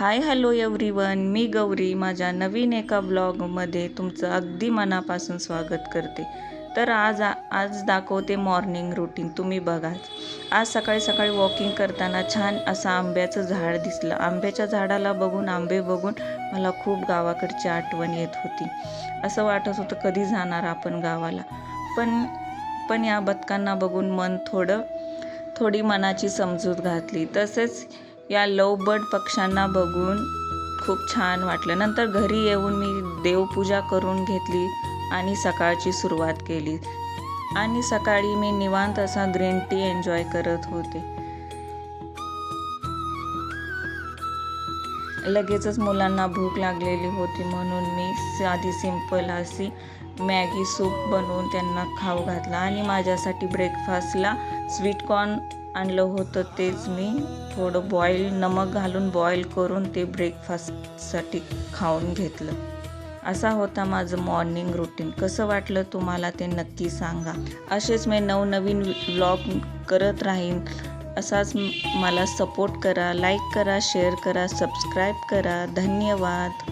Hi hello everyone, मी गौरी माझ्या नवीन एका ब्लॉगमध्ये तुमचं अगदी मनापासून स्वागत करते। तर आज दाखवते मॉर्निंग रूटीन। तुम्ही बघा, आज सकाळी सकाळी वॉकिंग करताना छान असं आंब्याचं झाड दिसलं। आंब्याच्या झाडाला बघून, आंबे बघून मला खूप गावाकडची आठवण येत होती। असं वाटत होतं कधी जाणार आपण गावाला। पण या बदकांना बघून थोडी मनाची समजूत घातली। तसेच या लव बर्ड पक्ष्यांना बघून खूप छान वाटलं। नंतर घरी येऊन मी देवपूजा करून घेतली आणि सकाळची सुरुवात केली। आणि सकाळी मी निवांत असा ग्रीन टी एन्जॉय करत होते। लगेचच मुलांना भूक लागलेली होती म्हणून मी साधी सिंपल अशी मॅगी सूप बनवून त्यांना खाऊ घातला। आणि माझ्यासाठी ब्रेकफास्टला स्वीट कॉर्न आणलं होतं, तेच मी थोडं नमक घालून बॉईल करून ते ब्रेकफास्टसाठी खाऊन घेतलं। असा होता माझं मॉर्निंग रूटीन। कसं वाटलं तुम्हाला ते नक्की सांगा। असेच मी नवनवीन व्लॉग करत राहीन। असाच मला सपोर्ट करा, लाईक करा, शेअर करा, सबस्क्राईब करा। धन्यवाद।